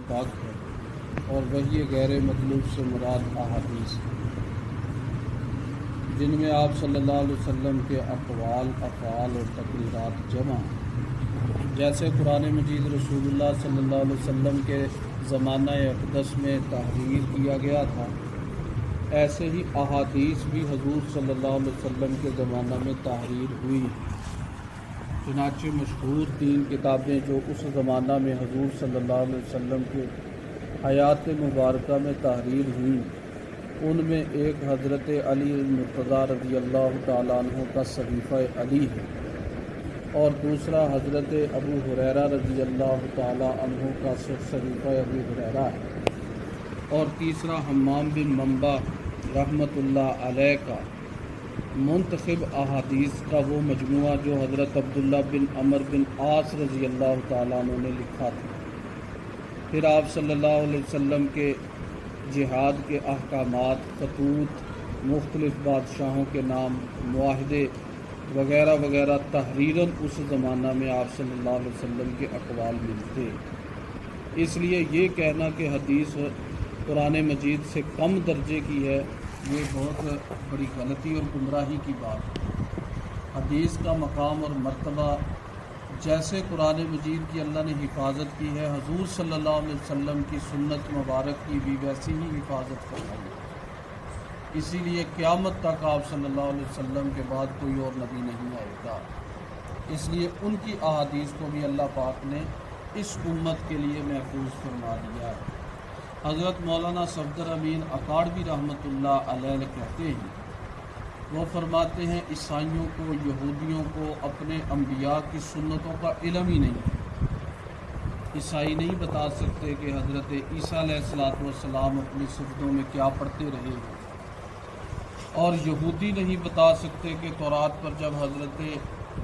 پاک ہے اور وحی غیر مطلوب سے مراد احادیث ہے، جن میں آپ صلی اللہ علیہ وسلم کے اقوال، افعال اور تقریرات جمع ہیں۔ جیسے قرآن مجید رسول اللہ صلی اللہ علیہ وسلم کے زمانہ اقدس میں تحریر کیا گیا تھا، ایسے ہی احادیث بھی حضور صلی اللہ علیہ وسلم کے زمانہ میں تحریر ہوئی ہیں۔ چنانچہ مشہور 3 کتابیں جو اس زمانہ میں حضور صلی اللہ علیہ وسلم کے حیات مبارکہ میں تحریر ہوئیں، ان میں ایک حضرت علی المرتضیٰ رضی اللہ تعالیٰ عنہ کا صحیفہ علی ہے، اور دوسرا حضرت ابو ہریرہ رضی اللہ تعالیٰ عنہ کا صحیفہ ابو ہریرہ ہے، اور تیسرا حمام بن منبع رحمۃ اللہ علیہ کا منتخب احادیث کا وہ مجموعہ جو حضرت عبداللہ بن عمر بن عاص رضی اللہ تعالیٰ عنہ نے لکھا تھا۔ پھر آپ صلی اللہ علیہ وسلم کے جہاد کے احکامات، خطوط، مختلف بادشاہوں کے نام، معاہدے وغیرہ وغیرہ تحریراً اس زمانہ میں آپ صلی اللہ علیہ وسلم کے اقوال ملتے۔ اس لیے یہ کہنا کہ حدیث قرآن مجید سے کم درجے کی ہے، یہ بہت بڑی غلطی اور گمراہی کی بات ہے۔ حدیث کا مقام اور مرتبہ جیسے قرآن مجید کی اللہ نے حفاظت کی ہے، حضور صلی اللہ علیہ وسلم کی سنت مبارک کی بھی ویسی ہی حفاظت فرمائی ہے۔ اسی لیے قیامت تک آپ صلی اللہ علیہ وسلم کے بعد کوئی اور نبی نہیں آئے گا، اس لیے ان کی احادیث کو بھی اللہ پاک نے اس امت کے لیے محفوظ فرما دیا ہے۔ حضرت مولانا صفدر امین اکاڑوی رحمۃ اللہ علیہ کہتے ہیں، وہ فرماتے ہیں عیسائیوں کو، یہودیوں کو اپنے انبیاء کی سنتوں کا علم ہی نہیں ہے۔ عیسائی نہیں بتا سکتے کہ حضرت عیسیٰ علیہ السلام اپنی سجدوں میں کیا پڑھتے رہے، اور یہودی نہیں بتا سکتے کہ تورات پر جب حضرت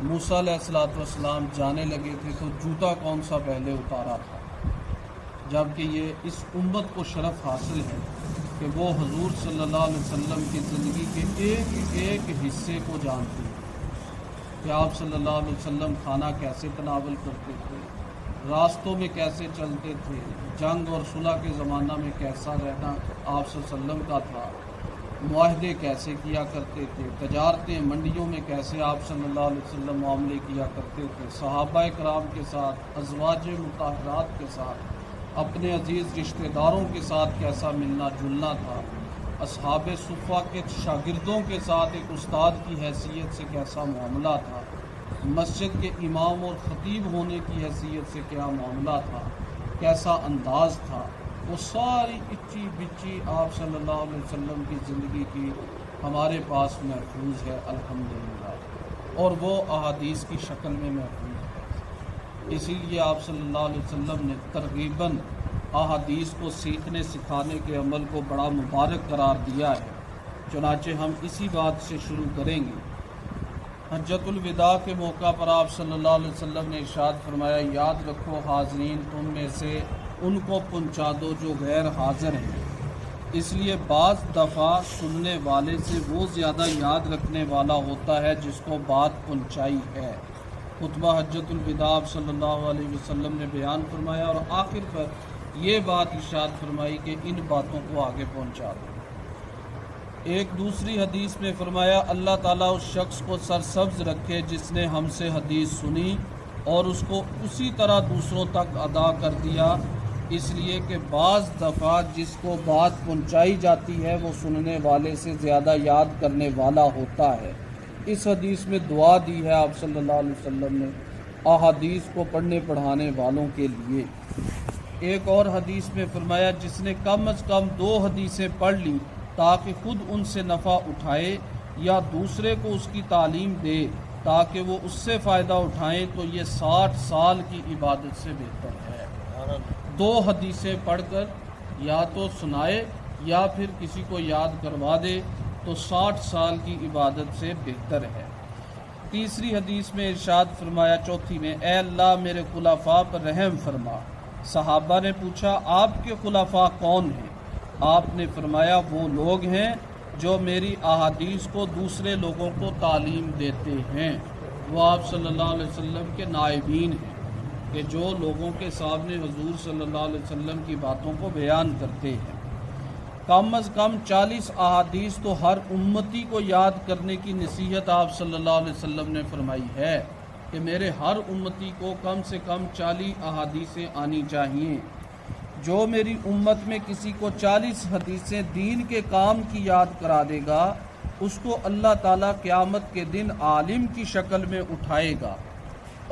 موسیٰ علیہ السلام جانے لگے تھے تو جوتا کون سا پہلے اتارا تھا، جبکہ یہ اس امت کو شرف حاصل ہے کہ وہ حضور صلی اللہ علیہ وسلم کی زندگی کے ایک ایک حصے کو جانتے ہیں کہ آپ صلی اللہ علیہ وسلم کھانا کیسے تناول کرتے تھے، راستوں میں کیسے چلتے تھے، جنگ اور صلح کے زمانہ میں کیسا رہنا آپ صلی اللہ علیہ وسلم کا تھا، معاہدے کیسے کیا کرتے تھے، تجارتیں منڈیوں میں کیسے آپ صلی اللہ علیہ وسلم معاملے کیا کرتے تھے، صحابہ کرام کے ساتھ، ازواج مطہرات کے ساتھ، اپنے عزیز رشتہ داروں کے ساتھ کیسا ملنا جلنا تھا، اصحاب صفہ کے شاگردوں کے ساتھ ایک استاد کی حیثیت سے کیسا معاملہ تھا، مسجد کے امام اور خطیب ہونے کی حیثیت سے کیا معاملہ تھا، کیسا انداز تھا، وہ ساری اچی بچی آپ صلی اللہ علیہ وسلم کی زندگی کی ہمارے پاس محفوظ ہے الحمدللہ، اور وہ احادیث کی شکل میں محفوظ ہے۔ اسی لیے آپ صلی اللہ علیہ وسلم نے ترغیباً احادیث کو سیکھنے سکھانے کے عمل کو بڑا مبارک قرار دیا ہے۔ چنانچہ ہم اسی بات سے شروع کریں گے۔ حجۃ الوداع کے موقع پر آپ صلی اللہ علیہ وسلم نے ارشاد فرمایا، یاد رکھو حاضرین، تم میں سے ان کو پہنچا دو جو غیر حاضر ہیں۔ اس لیے بعض دفعہ سننے والے سے وہ زیادہ یاد رکھنے والا ہوتا ہے جس کو بات پہنچائی ہے۔ خطبہ حجۃ الوداع آپ صلی اللہ علیہ وسلم نے بیان فرمایا اور آخر پر یہ بات ارشاد فرمائی کہ ان باتوں کو آگے پہنچا دو۔ ایک دوسری حدیث میں فرمایا، اللہ تعالیٰ اس شخص کو سرسبز رکھے جس نے ہم سے حدیث سنی اور اس کو اسی طرح دوسروں تک ادا کر دیا، اس لیے کہ بعض دفعہ جس کو بات پہنچائی جاتی ہے وہ سننے والے سے زیادہ یاد کرنے والا ہوتا ہے۔ اس حدیث میں دعا دی ہے آپ صلی اللہ علیہ وسلم نے احادیث کو پڑھنے پڑھانے والوں کے لیے۔ ایک اور حدیث میں فرمایا، جس نے کم از کم 2 حدیثیں پڑھ لی تاکہ خود ان سے نفع اٹھائے یا دوسرے کو اس کی تعلیم دے تاکہ وہ اس سے فائدہ اٹھائیں، تو یہ 60 سال کی عبادت سے بہتر ہے۔ 2 حدیثیں پڑھ کر یا تو سنائے یا پھر کسی کو یاد کروا دے تو 60 سال کی عبادت سے بہتر ہے۔ تیسری حدیث میں ارشاد فرمایا، چوتھی میں، اے اللہ میرے خلفاء پر رحم فرما۔ صحابہ نے پوچھا، آپ کے خلفاء کون ہیں؟ آپ نے فرمایا، وہ لوگ ہیں جو میری احادیث کو دوسرے لوگوں کو تعلیم دیتے ہیں، وہ آپ صلی اللہ علیہ وسلم کے نائبین ہیں۔ کہ جو لوگوں کے سامنے حضور صلی اللہ علیہ وسلم کی باتوں کو بیان کرتے ہیں۔ کم از کم 40 احادیث تو ہر امتی کو یاد کرنے کی نصیحت آپ صلی اللہ علیہ وسلم نے فرمائی ہے کہ میرے ہر امتی کو کم سے کم 40 احادیثیں آنی چاہیے۔ جو میری امت میں کسی کو 40 حدیثیں دین کے کام کی یاد کرا دے گا، اس کو اللہ تعالیٰ قیامت کے دن عالم کی شکل میں اٹھائے گا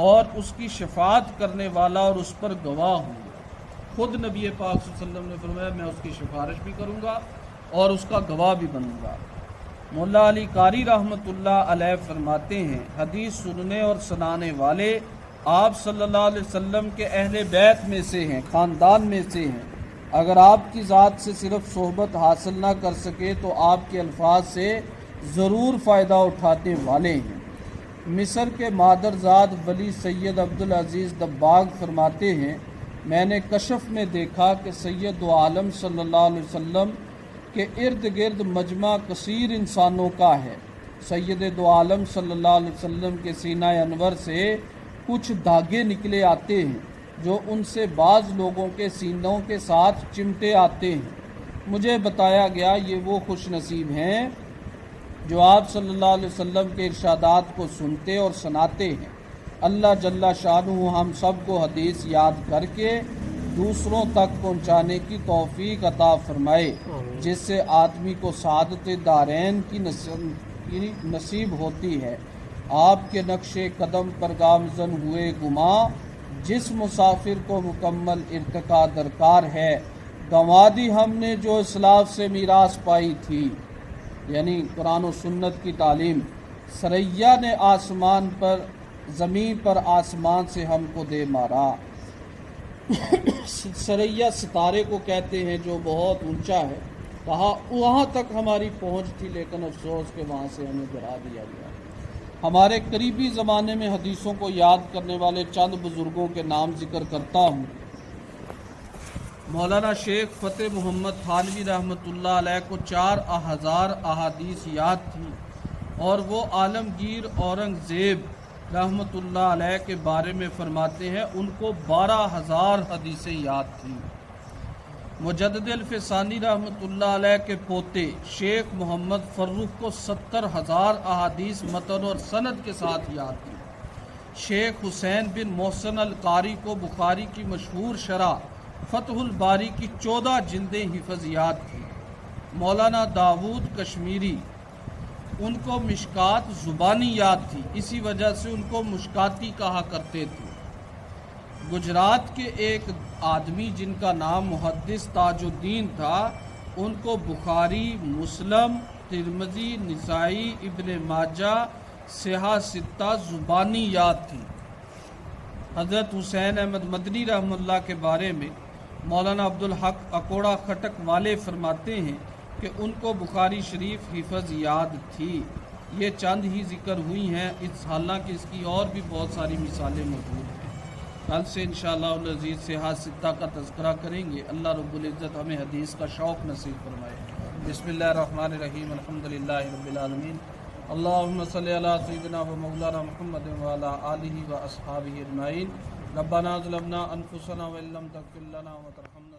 اور اس کی شفاعت کرنے والا اور اس پر گواہ ہوں گا۔ خود نبی پاک صلی اللہ علیہ وسلم نے فرمایا میں اس کی سفارش بھی کروں گا اور اس کا گواہ بھی بنوں گا۔ مولا علی قاری رحمۃ اللہ علیہ فرماتے ہیں حدیث سننے اور سنانے والے آپ صلی اللہ علیہ وسلم کے اہل بیت میں سے ہیں، خاندان میں سے ہیں۔ اگر آپ کی ذات سے صرف صحبت حاصل نہ کر سکے تو آپ کے الفاظ سے ضرور فائدہ اٹھانے والے ہیں۔ مصر کے مادرزاد ولی سید عبدالعزیز دباغ فرماتے ہیں میں نے کشف میں دیکھا کہ سید دو عالم صلی اللہ علیہ وسلم کے ارد گرد مجمع کثیر انسانوں کا ہے۔ سید دو عالم صلی اللہ علیہ وسلم کے سینہ انور سے کچھ دھاگے نکلے آتے ہیں جو ان سے بعض لوگوں کے سینوں کے ساتھ چمٹے آتے ہیں۔ مجھے بتایا گیا یہ وہ خوش نصیب ہیں جو آپ صلی اللہ علیہ وسلم کے ارشادات کو سنتے اور سناتے ہیں۔ اللہ جل شانہ ہم سب کو حدیث یاد کر کے دوسروں تک پہنچانے کی توفیق عطا فرمائے، جس سے آدمی کو سعادت دارین کی نصیب ہوتی ہے۔ آپ کے نقش قدم پر گامزن ہوئے گماں جس مسافر کو مکمل ارتقا درکار ہے، گنوا دی ہم نے جو اسلاف سے میراث پائی تھی۔ یعنی قرآن و سنت کی تعلیم۔ سریا نے آسمان پر زمین پر آسمان سے ہم کو دے مارا۔ سریا ستارے کو کہتے ہیں جو بہت اونچا ہے، کہا وہاں تک ہماری پہنچ تھی لیکن افسوس کہ وہاں سے ہمیں گرا دیا گیا۔ ہمارے قریبی زمانے میں حدیثوں کو یاد کرنے والے چند بزرگوں کے نام ذکر کرتا ہوں۔ مولانا شیخ فتح محمد تھانوی رحمۃ اللہ علیہ کو 4000 احادیث یاد تھی اور وہ عالمگیر اورنگزیب رحمۃ اللہ علیہ کے بارے میں فرماتے ہیں ان کو 12000 حدیثیں یاد تھیں۔ مجدد الفسانی رحمۃ اللہ علیہ کے پوتے شیخ محمد فروخ کو 70000 احادیث متن اور سند کے ساتھ یاد تھی۔ شیخ حسین بن محسن القاری کو بخاری کی مشہور شرح فتح الباری کی 14 جلدیں حفظ یاد تھی۔ مولانا داود کشمیری ان کو مشکات زبانی یاد تھی، اسی وجہ سے ان کو مشکاتی کہا کرتے تھے۔ گجرات کے ایک آدمی جن کا نام محدث تاج الدین تھا، ان کو بخاری، مسلم، ترمذی، نسائی، ابن ماجہ، صحاح ستہ زبانی یاد تھی۔ حضرت حسین احمد مدنی رحمہ اللہ کے بارے میں مولانا عبدالحق اکوڑا خٹک والے فرماتے ہیں کہ ان کو بخاری شریف حفظ یاد تھی۔ یہ چند ہی ذکر ہوئی ہیں، حالانکہ اس کی اور بھی بہت ساری مثالیں موجود ہیں۔ کل سے انشاءاللہ العزیز صحاح ستہ کا تذکرہ کریں گے۔ اللہ رب العزت ہمیں حدیث کا شوق نصیب فرمائے۔ بسم اللہ الرحمن الرحیم، الحمدللہ رب العالمین، اللہم صلی علی سیدنا و مولانا محمد وعلی آلہ و اصحابہ اجمعین۔ ربنا ظلمنا انفسنا وان لم تغفر لنا وترحمنا